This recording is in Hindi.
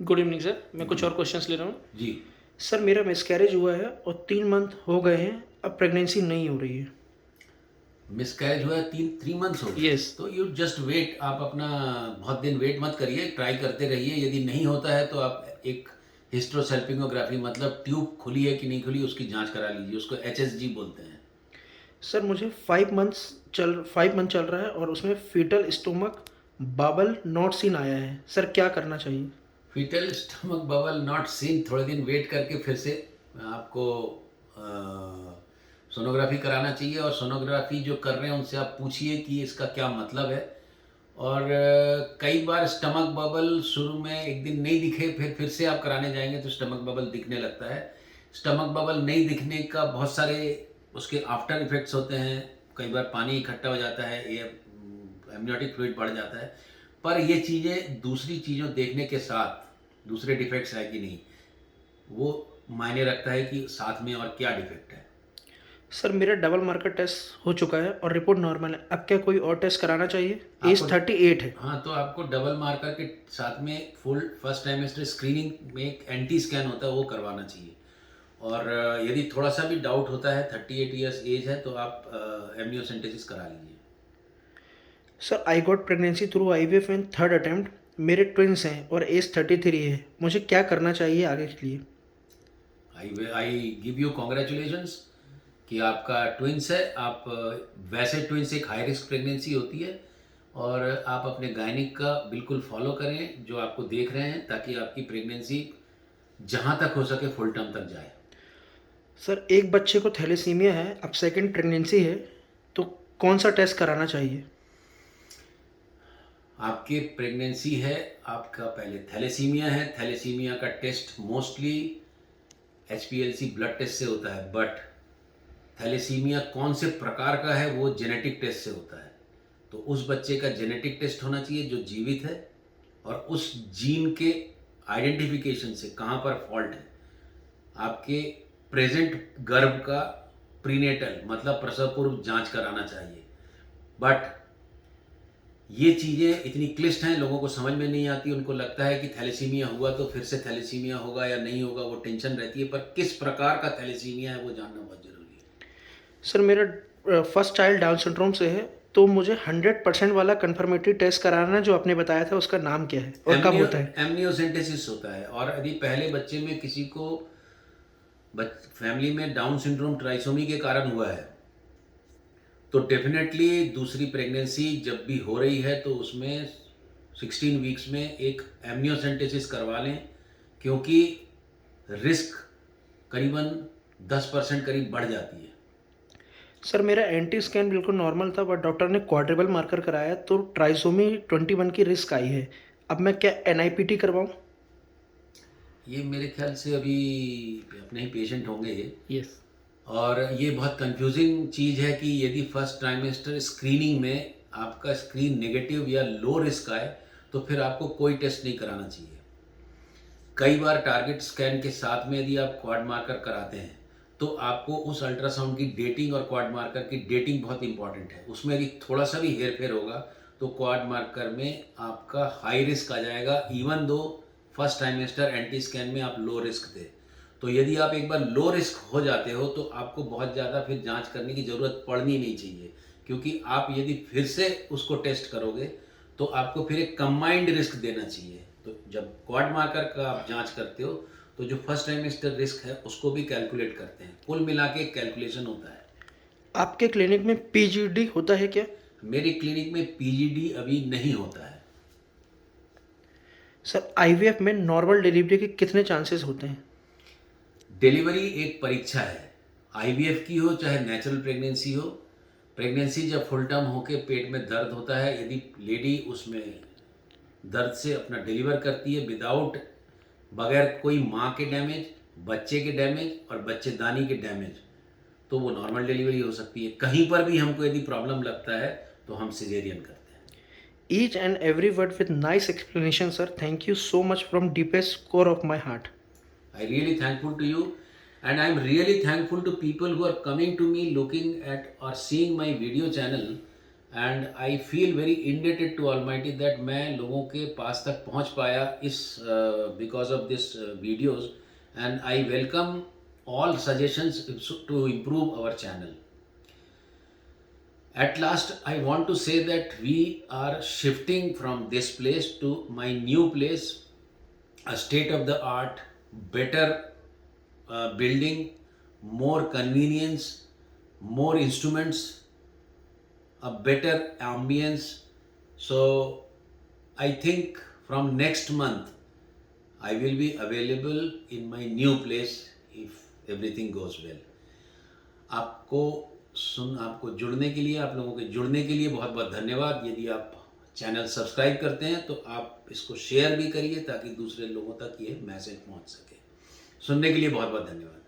Good evening sir. मैं कुछ और क्वेश्चंस ले रहा हूँ। जी। सर मेरा मिसकैरेज हुआ है और 3 मंथ हो गए हैं, अब प्रेगनेंसी नहीं हो रही है। मिसकैरेज हुआ है, 3 मंथ्स हो गए, यस। तो यू जस्ट वेट। आप अपना बहुत दिन वेट मत करिए, ट्राई करते रहिए। यदि नहीं होता है तो आप एक हिस्ट्रोसेल्पिंगोग्राफी, मतलब ट्यूब खुली है कि नहीं खुली, उसकी जांच करा लीजिए। उसको HSG बोलते हैं। सर मुझे 5 मंथ चल रहा है और उसमें foetal stomach bubble not seen आया है। सर क्या करना चाहिए? Foetal stomach bubble not seen, थोड़े दिन वेट करके फिर से आपको सोनोग्राफी कराना चाहिए। और सोनोग्राफी जो कर रहे हैं उनसे आप पूछिए कि इसका क्या मतलब है। और कई बार स्टमक बबल शुरू में एक दिन नहीं दिखे, फिर से आप कराने जाएंगे तो स्टमक बबल दिखने लगता है। स्टमक बबल नहीं दिखने का बहुत सारे उसके आफ्टर इफेक्ट्स होते हैं। कई बार पानी इकट्ठा हो जाता है, ये एमनियोटिक फ्लूइड बढ़ जाता है। पर ये चीज़ें दूसरी चीज़ों देखने के साथ, दूसरे डिफेक्ट्स है कि नहीं, वो मायने रखता है कि साथ में और क्या डिफेक्ट है। सर मेरा डबल मार्कर टेस्ट हो चुका है और रिपोर्ट नॉर्मल है। अब क्या कोई और टेस्ट कराना चाहिए? आपको एज 38 है। हाँ, तो आपको डबल मार्कर के साथ में फुल फर्स्ट टाइमेस्टर स्क्रीनिंग में एक एंटी स्कैन होता है, वो करवाना चाहिए। और यदि थोड़ा सा भी डाउट होता है, 38 ईयर्स एज है, तो आप एमनियोसेंटेसिस करा लीजिए। Sir I got pregnancy through IVF in third attempt. मेरे ट्विन्स हैं और एज 33 है। मुझे क्या करना चाहिए आगे के लिए? आई गिव यू कॉन्ग्रेचुलेशंस कि आपका ट्विंस है। आप वैसे ट्विंस एक हाई रिस्क प्रेगनेंसी होती है, और आप अपने गायनिक का बिल्कुल फॉलो करें जो आपको देख रहे हैं, ताकि आपकी प्रेगनेंसी जहाँ तक हो सके फुल टर्म तक जाए। सर एक बच्चे को थैलेसीमिया है, अब सेकंड प्रेगनेंसी है, तो कौन सा टेस्ट कराना चाहिए? आपके प्रेगनेंसी है, आपका पहले थैलेसीमिया है। थैलेसीमिया का test mostly HPLC blood test से होता है, बट थैलेसीमिया कौन से प्रकार का है वो जेनेटिक टेस्ट से होता है। तो उस बच्चे का जेनेटिक टेस्ट होना चाहिए जो जीवित है, और उस जीन के आइडेंटिफिकेशन से कहाँ पर फॉल्ट है। आपके प्रेजेंट गर्भ का प्रीनेटल, मतलब प्रसव पूर्व जांच कराना चाहिए। बट ये चीज़ें इतनी क्लिष्ट हैं, लोगों को समझ में नहीं आती। उनको लगता है कि थैलेसीमिया हुआ तो फिर से थैलेसीमिया होगा या नहीं होगा, वो टेंशन रहती है। पर किस प्रकार का थैलेसीमिया है वो जानना बहुत ज़रूरी है। सर मेरा फर्स्ट चाइल्ड डाउन सिंड्रोम से है, तो मुझे 100% वाला कन्फर्मेटरी टेस्ट कराना है जो आपने बताया था, उसका नाम क्या है और कब होता है? एमनियोसेंटेसिस होता है। और यदि पहले बच्चे में किसी को फैमिली में डाउन सिंड्रोम ट्राइसोमी के कारण हुआ है, तो डेफिनेटली दूसरी प्रेगनेंसी जब भी हो रही है तो उसमें 16 वीक्स में एक एमनियोसेंटेसिस करवा लें, क्योंकि रिस्क करीबन 10% करीब बढ़ जाती है। सर मेरा एंटी स्कैन बिल्कुल नॉर्मल था, बट डॉक्टर ने क्वाड्रेबल मार्कर कराया तो ट्राइसोमी 21 की रिस्क आई है। अब मैं क्या NIPT करवाऊँ? ये मेरे ख्याल से अभी अपने ही पेशेंट होंगे ये। यस। और ये बहुत कंफ्यूजिंग चीज़ है कि यदि फर्स्ट ट्राइमेस्टर स्क्रीनिंग में आपका स्क्रीन नेगेटिव या लो रिस्क आए, तो फिर आपको कोई टेस्ट नहीं कराना चाहिए। कई बार टारगेट स्कैन के साथ में यदि आप क्वाड मार्कर कराते हैं, तो आपको उस अल्ट्रासाउंड की डेटिंग और क्वाड मार्कर की डेटिंग बहुत इंपॉर्टेंट है। उसमें यदि थोड़ा सा भी हेर फेर होगा तो क्वाड मार्कर में आपका हाई रिस्क आ जाएगा, even though first trimester anti scan में आप लो रिस्क थे। तो यदि आप एक बार लो रिस्क हो जाते हो तो आपको बहुत ज़्यादा फिर जांच करने की ज़रूरत पड़नी नहीं चाहिए, क्योंकि आप यदि फिर से उसको टेस्ट करोगे तो आपको फिर एक कंबाइंड रिस्क देना चाहिए। तो जब क्वाड मार्कर का आप जांच करते हो तो जो फर्स्ट ट्राइमेस्टर रिस्क है उसको भी कैलकुलेट करते हैं। कुल मिला के कैलकुलेशन होता है। आपके क्लिनिक में PGD होता है क्या? मेरी क्लिनिक में PGD अभी नहीं होता है। सर IVF में नॉर्मल डिलीवरी के कितने चांसेस होते हैं? डिलीवरी एक परीक्षा है, IVF की हो चाहे नेचुरल प्रेगनेंसी हो। प्रेगनेंसी जब फुल टर्म होके पेट में दर्द होता है, यदि लेडी उसमें दर्द से अपना डिलीवर करती है विदाउट, बगैर कोई माँ के डैमेज, बच्चे के डैमेज और बच्चेदानी के डैमेज, तो वो नॉर्मल डिलीवरी हो सकती है। कहीं पर भी हमको यदि प्रॉब्लम लगता है तो हम सिजेरियन करते हैं। Each and every word with nice explanation, sir. Thank you so much from deepest core of my heart. I really thankful to you, and I am really thankful to people who are coming to me looking at or seeing my video channel, and I feel very indebted to almighty that मैं लोगों के पास तक पहुंच पाया इस because of this videos, and I welcome all suggestions to improve our channel. At last, I want to say that we are shifting from this place to my new place, a state of the art, better building, more convenience, more instruments, a better ambience. So I think from next month I will be available in my new place if everything goes well. आपको जुड़ने के लिए, आप लोगों के जुड़ने के लिए बहुत बहुत धन्यवाद। यदि आप चैनल सब्सक्राइब करते हैं तो आप इसको शेयर भी करिए ताकि दूसरे लोगों तक ये मैसेज पहुंच सके। सुनने के लिए बहुत बहुत धन्यवाद।